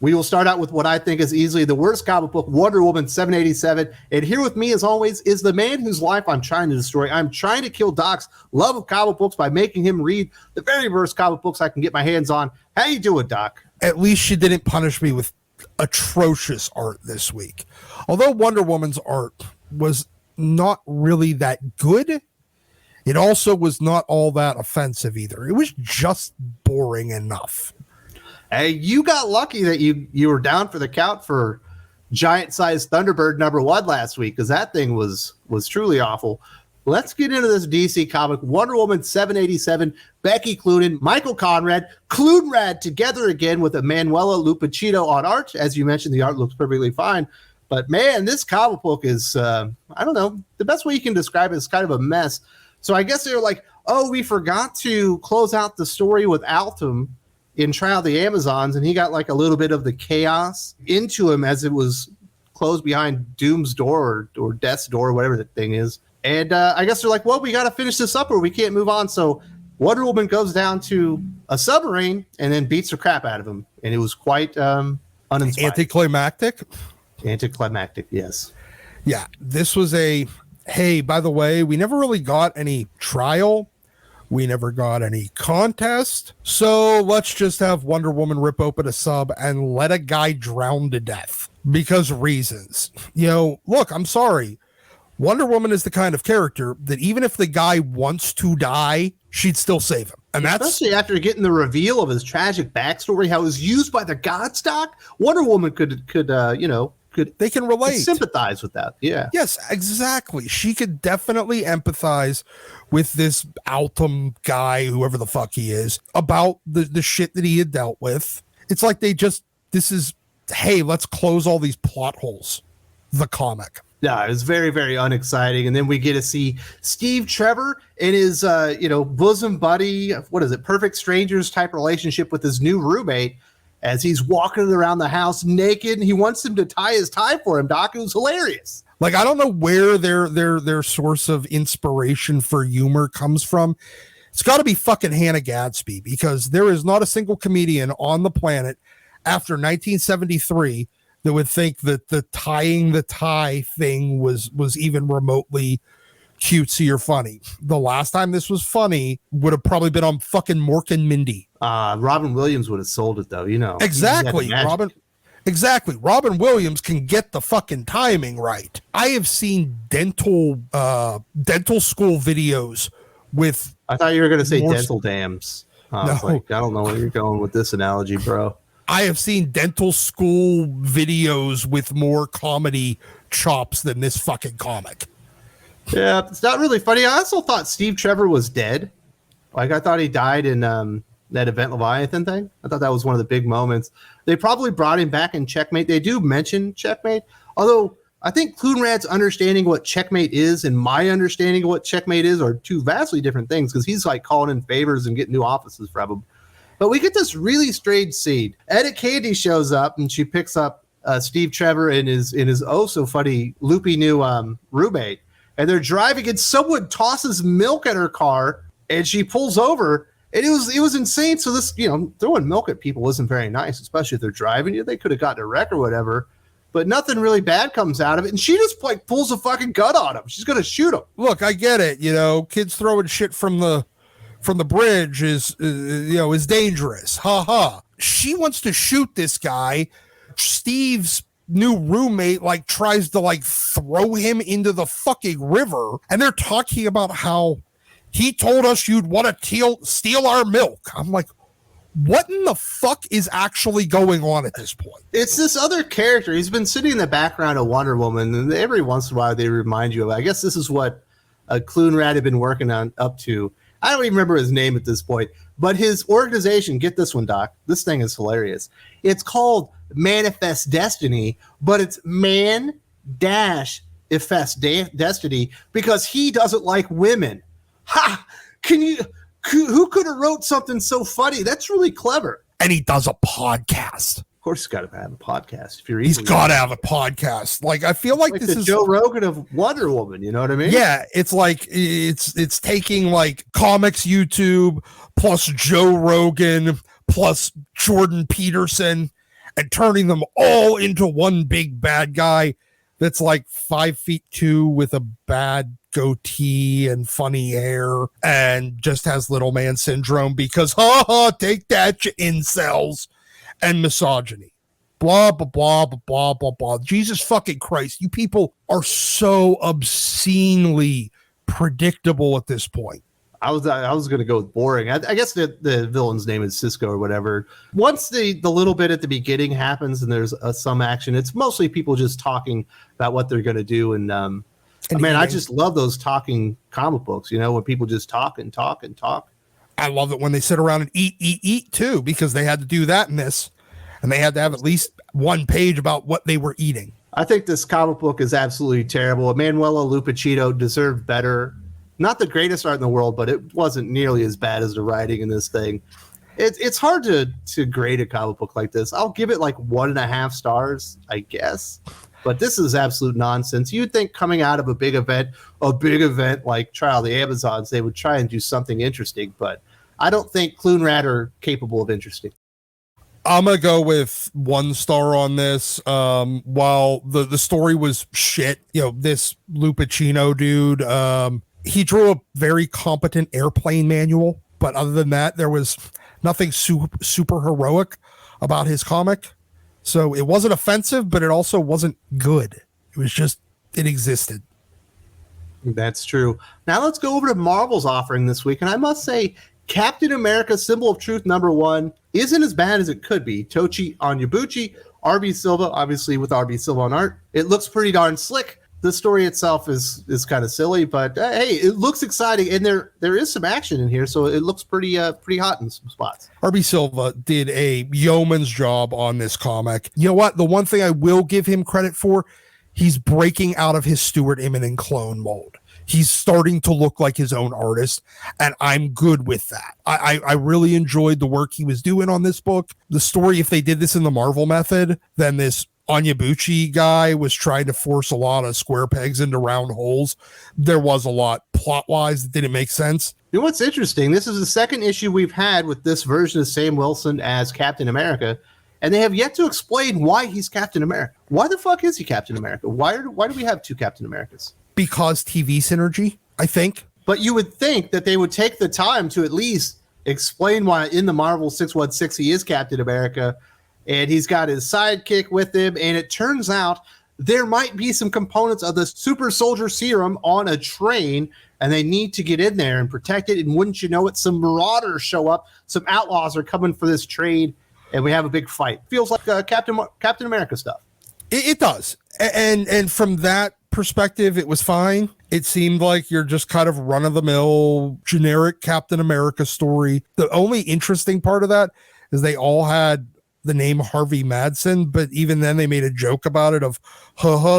We will start out with what I think is easily the worst comic book, Wonder Woman 787. And here with me, as always, is the man whose life I'm trying to destroy. I'm trying to kill Doc's love of comic books by making him read the very worst comic books I can get my hands on. How you doing, Doc? At least she didn't punish me with atrocious art this week. Although Wonder Woman's art was not really that good, it also was not all that offensive either. It was just boring enough. Hey, you got lucky that you were down for the count for giant-sized Thunderbird #1 last week, because that thing was truly awful. Let's get into this DC comic. Wonder Woman 787, Becky Cloonan, Michael Conrad, Clunrad together again with Emanuela Lupacchino on art. As you mentioned, the art looks perfectly fine. But, man, this comic book is, I don't know, the best way you can describe it is kind of a mess. So I guess they were like, oh, we forgot to close out the story with Altum in Trial of the Amazons, and he got like a little bit of the chaos into him as it was closed behind Doom's door or Death's door, or whatever the thing is. And I guess they're like, well, we got to finish this up or we can't move on. So Wonder Woman goes down to a submarine and then beats the crap out of him. And it was quite uninspiring. Anticlimactic, yes. Yeah, this was hey, by the way, we never really got any trial. We never got any contest. So let's just have Wonder Woman rip open a sub and let a guy drown to death because reasons. You know, look, I'm sorry. Wonder Woman is the kind of character that even if the guy wants to die, she'd still save him. And that's especially after getting the reveal of his tragic backstory, how it was used by the Godstock. Wonder Woman could they can relate, could sympathize with that. Yeah. Yes, exactly. She could definitely empathize with this Altum guy, whoever the fuck he is, about the shit that he had dealt with. It's like hey, let's close all these plot holes. The comic. Yeah, it was very, very unexciting. And then we get to see Steve Trevor in his, bosom buddy, what is it, perfect strangers type relationship with his new roommate as he's walking around the house naked. He wants him to tie his tie for him, Doc. It was hilarious. Like, I don't know where their source of inspiration for humor comes from. It's got to be fucking Hannah Gadsby, because there is not a single comedian on the planet after 1973 that would think that the tying the tie thing was even remotely cutesy or funny. The last time this was funny would have probably been on fucking Mork and Mindy. Robin Williams would have sold it, though, you know. Exactly. Robin Williams can get the fucking timing right. I have seen dental school videos with... I thought you were going to say dental dams. No. I don't know where you're going with this analogy, bro. I have seen dental school videos with more comedy chops than this fucking comic. Yeah, it's not really funny. I also thought Steve Trevor was dead. Like, I thought he died in that Event Leviathan thing. I thought that was one of the big moments. They probably brought him back in Checkmate. They do mention Checkmate, although I think Clunrad's understanding what Checkmate is and my understanding of what Checkmate is are two vastly different things, because he's like calling in favors and getting new offices from him. But we get this really strange scene. Etta Candy shows up and she picks up Steve Trevor in his oh so funny loopy new roommate, and they're driving and someone tosses milk at her car and she pulls over, and it was insane. So this, throwing milk at people isn't very nice, especially if they're driving. They could have gotten a wreck or whatever, but nothing really bad comes out of it, and she just like pulls a fucking gun on him. She's gonna shoot him. Look, I get it. Kids throwing shit from the bridge is dangerous. Ha ha. She wants to shoot this guy. Steve's new roommate tries to throw him into the fucking river, and they're talking about how he told us you'd want to steal our milk. I'm like, what in the fuck is actually going on at this point? It's this other character. He's been sitting in the background of Wonder Woman, and every once in a while they remind you of, I guess this is what Clunrad had been working on up to. I don't even remember his name at this point, but his organization, get this one, Doc. This thing is hilarious. It's called Manifest Destiny, but it's Man-Ifest Destiny because he doesn't like women. Ha! Who could have wrote something so funny? That's really clever. And he does a podcast. Of course, he's got to have a podcast. He's got to have a podcast. I feel like this is Joe Rogan of Wonder Woman. You know what I mean? Yeah, it's like it's taking comics YouTube plus Joe Rogan plus Jordan Peterson and turning them all into one big bad guy that's like 5'2" with a bad goatee and funny hair and just has little man syndrome because take that, you incels, and misogyny. Blah, blah, blah, blah, blah, blah, blah. Jesus fucking Christ. You people are so obscenely predictable at this point. I was going to go with boring. I guess the villain's name is Cisco or whatever. Once the little bit at the beginning happens and there's some action, it's mostly people just talking about what they're going to do. And I just love those talking comic books, when people just talk and talk and talk. I love it when they sit around and eat too, because they had to do that in this. And they had to have at least one page about what they were eating. I think this comic book is absolutely terrible. Emanuela Lupacchino deserved better. Not the greatest art in the world, but it wasn't nearly as bad as the writing in this thing. It's hard to grade a comic book like this. I'll give it like 1.5 stars, I guess. But this is absolute nonsense. You'd think coming out of a big event like Trial of the Amazons, they would try and do something interesting. But I don't think Clunrat are capable of interesting. I'm going to go with 1 star on this. While the story was shit, this Lupacchino dude, he drew a very competent airplane manual, but other than that, there was nothing super heroic about his comic. So it wasn't offensive, but it also wasn't good. It was just, it existed. That's true. Now let's go over to Marvel's offering this week. And I must say, Captain America Symbol of Truth #1 isn't as bad as it could be. Tochi Onyebuchi, RB Silva, obviously with RB Silva on art. It looks pretty darn slick. The story itself is kind of silly, but hey, it looks exciting, and there is some action in here, so it looks pretty hot in some spots. RB Silva did a yeoman's job on this comic. You know what? The one thing I will give him credit for, he's breaking out of his Stuart Immonen clone mold. He's starting to look like his own artist, and I'm good with that. I really enjoyed the work he was doing on this book. The story, if they did this in the Marvel method, then this Onyebuchi guy was trying to force a lot of square pegs into round holes. There was a lot plot-wise that didn't make sense. You know what's interesting? This is the second issue we've had with this version of Sam Wilson as Captain America, and they have yet to explain why he's Captain America. Why the fuck is he Captain America? Why do we have 2 Captain Americas? Because TV synergy, I think. But you would think that they would take the time to at least explain why in the Marvel 616 he is Captain America, and he's got his sidekick with him, and it turns out there might be some components of the super soldier serum on a train, and they need to get in there and protect it, and wouldn't you know it, some marauders show up, some outlaws are coming for this train, and we have a big fight. Feels like Captain America stuff. It does. And from that perspective, it was fine. It seemed like you're just kind of run-of-the-mill generic Captain America story. The only interesting part of that is they all had the name Harvey Madsen, but even then they made a joke about it of,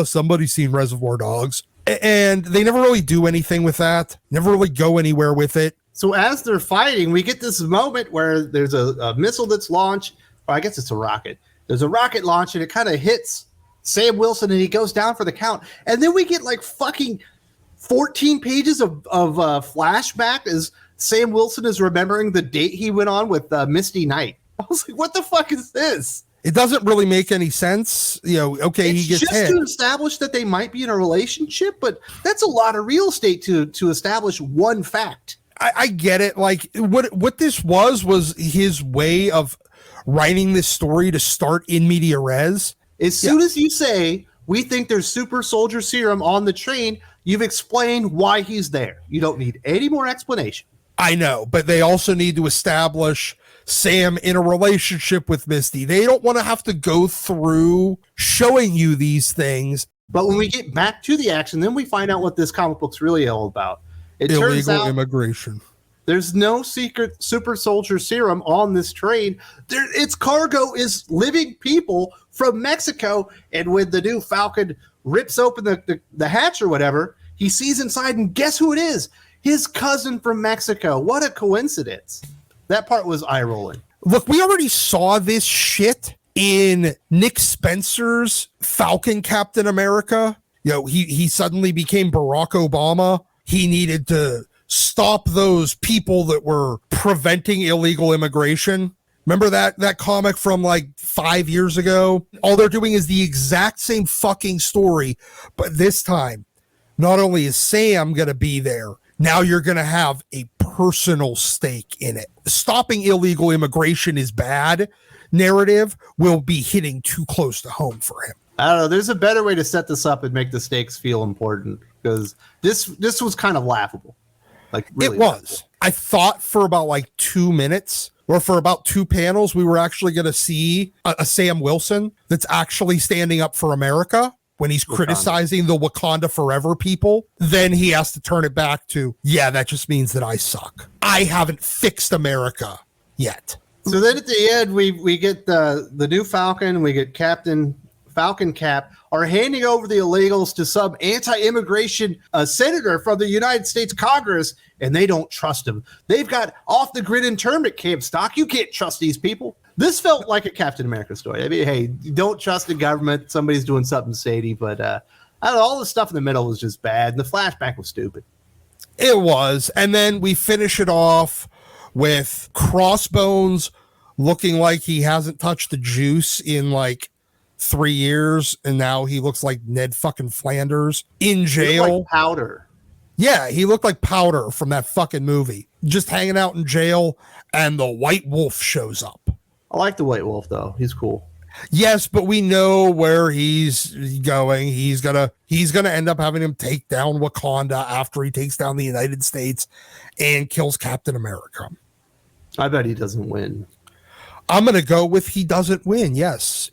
somebody's seen Reservoir Dogs. And they never really do anything with that, never really go anywhere with it. So as they're fighting, we get this moment where there's a missile that's launched, or I guess it's a rocket. There's a rocket launch and it kind of hits Sam Wilson and he goes down for the count. And then we get like fucking 14 pages of flashback as Sam Wilson is remembering the date he went on with Misty Knight. I was like, what the fuck is this? It doesn't really make any sense. Okay, it's he gets just hit. To establish that they might be in a relationship, but that's a lot of real estate to establish one fact. I get it. Like what this was his way of writing this story to start in media res. As soon as you say, we think there's super soldier serum on the train, you've explained why he's there. You don't need any more explanation. I know, but they also need to establish Sam in a relationship with Misty. They don't want to have to go through showing you these things. But when we get back to the action, then we find out what this comic book's really all about. It illegal turns out immigration. There's no secret super soldier serum on this train. Its cargo is living people from Mexico. And when the new Falcon rips open the hatch or whatever, he sees inside, and guess who it is? His cousin from Mexico. What a coincidence. That part was eye-rolling. Look, we already saw this shit in Nick Spencer's Falcon Captain America. He suddenly became Barack Obama. He needed to stop those people that were preventing illegal immigration. Remember that comic from like 5 years ago? All they're doing is the exact same fucking story, but this time, not only is Sam going to be there, now you're going to have a personal stake in it. Stopping illegal immigration is bad narrative will be hitting too close to home for him. I don't know. There's a better way to set this up and make the stakes feel important, because this was kind of laughable. Like really it was. laughable. I thought for about like 2 minutes or for about 2 panels, we were actually going to see a Sam Wilson that's actually standing up for America when he's criticizing the Wakanda Forever people. Then he has to turn it back to, yeah, that just means that I suck. I haven't fixed America yet. So then at the end, we get the new Falcon, we get Captain Falcon Cap are handing over the illegals to some anti-immigration senator from the United States Congress, and they don't trust him. They've got off-the-grid internment camp stock. You can't trust these people. This felt like a Captain America story. I mean, hey, you don't trust the government. Somebody's doing something shady, but I don't know, all the stuff in the middle was just bad, and the flashback was stupid. It was. And then we finish it off with Crossbones looking like he hasn't touched the juice in like 3 years, and now he looks like Ned fucking Flanders in jail. Like Powder. Yeah, he looked like Powder from that fucking movie, just hanging out in jail, and the White Wolf shows up. I like the White Wolf though. He's cool. Yes, but we know where he's going. He's gonna end up having him take down Wakanda after he takes down the United States and kills Captain America. I bet he doesn't win. I'm gonna go with he doesn't win. Yes.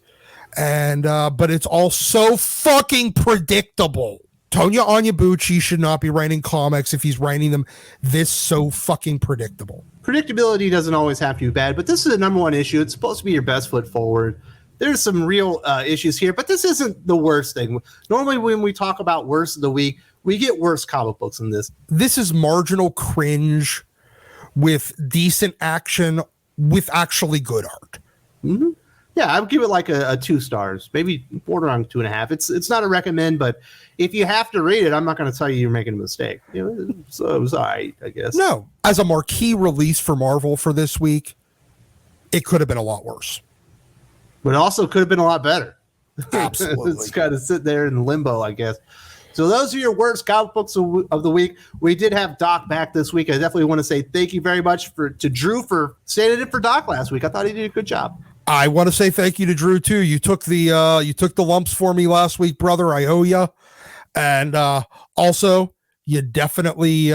And but it's all so fucking predictable. Tonya Onyebuchi should not be writing comics if he's writing them this so fucking predictable. Predictability doesn't always have to be bad, but this is the number one issue. It's supposed to be your best foot forward. There's some real issues here, but this isn't the worst thing. Normally when we talk about worst of the week, we get worse comic books than this. This is marginal cringe with decent action with actually good art. Mm-hmm. Yeah, I would give it like a 2 stars, maybe borderline 2.5. It's not a recommend, but if you have to read it, I'm not going to tell you you're making a mistake. You know, so it was all right, I guess. No, as a marquee release for Marvel for this week, it could have been a lot worse. But it also could have been a lot better. Absolutely. It's kind of sit there in limbo, I guess. So those are your worst comic books of the week. We did have Doc back this week. I definitely want to say thank you very much to Drew for standing in for Doc last week. I thought he did a good job. I want to say thank you to Drew too. You took the lumps for me last week, brother. I owe you. And also, you definitely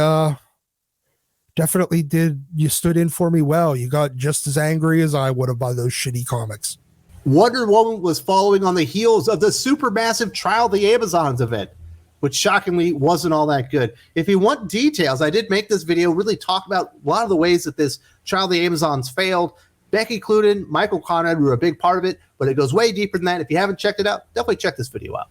did. You stood in for me well. You got just as angry as I would have by those shitty comics. Wonder Woman was following on the heels of the supermassive Trial of the Amazons event, which shockingly wasn't all that good. If you want details, I did make this video really talk about a lot of the ways that this Trial of the Amazons failed. Becky Cloonan, Michael Conrad were a big part of it, but it goes way deeper than that. If you haven't checked it out, definitely check this video out.